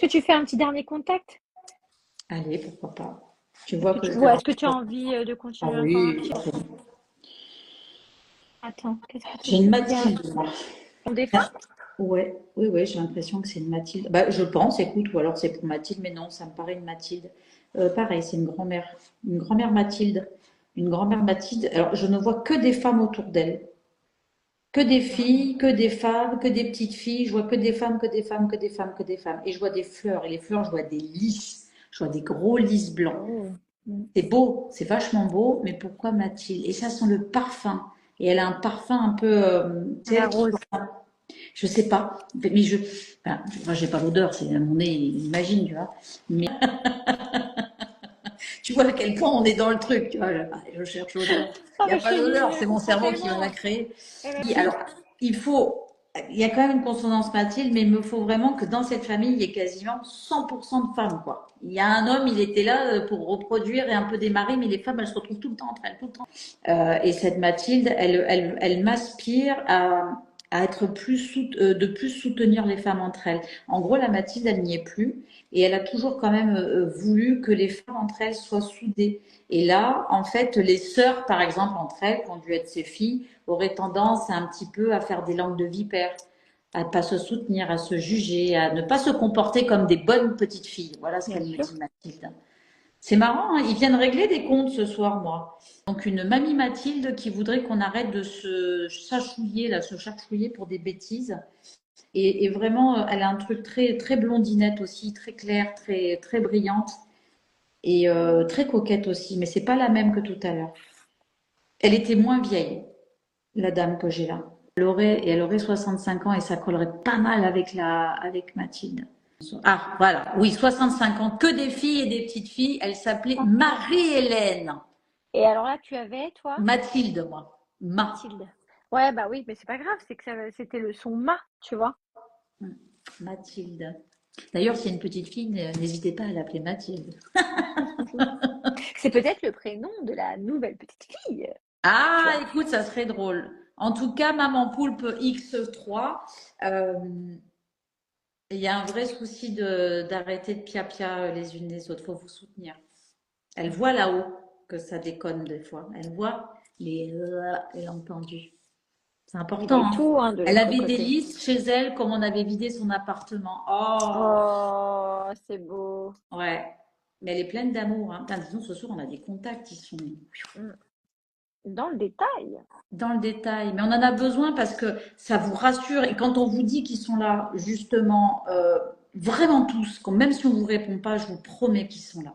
Est-ce que tu fais un petit dernier contact? Allez, pourquoi pas. Tu Est-ce vois que que tu, je ou est-ce dérange que tu as pas. envie de Ah continuer encore un oui, petit peu? Attends, qu'est-ce que tu j'ai une dis? Il y a Mathilde, moi. ton défunt? Ah, ouais, oui, oui, j'ai l'impression que c'est une Mathilde. Bah, je pense, écoute, ou alors c'est pour Mathilde, mais non, ça me paraît une Mathilde. Pareil, c'est une grand-mère. Une grand-mère Mathilde. Une grand-mère Mathilde. Alors, je ne vois que des femmes autour d'elle. Que des filles, que des femmes, que des petites filles. Je vois que des femmes, que des femmes, que des femmes, que des femmes. Et je vois des fleurs. Et les fleurs, je vois des lys. Je vois des gros lys blancs. Oh. Mm. C'est beau, c'est vachement beau, mais pourquoi Mathilde? Et ça sent le parfum. Et elle a un parfum un peu, c'est La elle qui, rose. je sais pas, mais enfin, moi j'ai pas l'odeur, c'est mon nez, imagine, tu vois. Mais tu vois à quel point on est dans le truc, tu vois. Je cherche l'odeur. Non, Il n'y a mais je pas d'odeur, je c'est mon comprends cerveau qui va la tellement. créer. Eh ben Oui, oui. alors, il faut, il y a quand même une consonance Mathilde, mais il me faut vraiment que dans cette famille, il y ait quasiment 100% de femmes, quoi. Il y a un homme, il était là pour reproduire et un peu démarrer, mais les femmes, elles se retrouvent tout le temps entre elles, tout le temps. Et cette Mathilde, elle m'aspire à être de plus soutenir les femmes entre elles. En gros, la Mathilde, elle n'y est plus. Et elle a toujours quand même voulu que les femmes entre elles soient soudées. Et là, en fait, les sœurs, par exemple, entre elles, qui ont dû être ses filles, auraient tendance un petit peu à faire des langues de vipère, à ne pas se soutenir, à se juger, à ne pas se comporter comme des bonnes petites filles. Voilà ce Bien qu'elle me sûr. dit, Mathilde. C'est marrant, hein, ils viennent régler des comptes ce soir, moi. Donc une mamie Mathilde qui voudrait qu'on arrête de se chachouiller, là, se chachouiller pour des bêtises. Et vraiment, elle a un truc très, très blondinette aussi, très clair, très, très brillante et très coquette aussi. Mais c'est pas la même que tout à l'heure. Elle était moins vieille, la dame que j'ai là. Elle aurait 65 ans et ça collerait pas mal avec avec Mathilde. Ah, voilà. Oui, 65 ans, que des filles et des petites filles. Elle s'appelait Marie-Hélène. Et alors là, tu avais, toi, Mathilde, moi. Mathilde. Ouais, bah oui, mais c'est pas grave, c'est que c'était le son ma, tu vois. Mathilde. D'ailleurs, s'il y a une petite fille, n'hésitez pas à l'appeler Mathilde. C'est peut-être le prénom de la nouvelle petite fille, tu Ah, vois. écoute, ça serait drôle. En tout cas, Maman Poulpe X3, euh, il y a un vrai souci d'arrêter de pia-pia les unes les autres. Faut vous soutenir. Elle voit là-haut que ça déconne des fois. Elle voit les langues tendues. C'est Il va important, être hein. tout, hein, de Elle l'autre avait des côté. listes chez elle comme on avait vidé son appartement. Oh, Oh, c'est beau. ouais. Mais elle est pleine d'amour, hein. Putain, disons, ce soir, on a des contacts, ils sont Mm. Dans le détail. dans le détail. Mais on en a besoin parce que ça vous rassure. Et quand on vous dit qu'ils sont là, justement, vraiment tous, même si on ne vous répond pas, je vous promets qu'ils sont là.